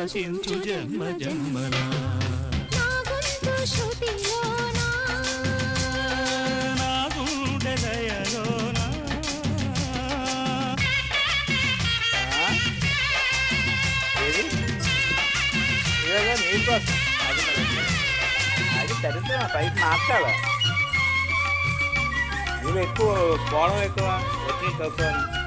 పరవశించు జన్మ జన్మలా నా గుండె లయలోనా. నీకు అది సరిగ్గా పైకి మార్చాలా. నువ్వు ఎక్కువ పోవడం ఎక్కువ, ఎక్కువ తక్కువ.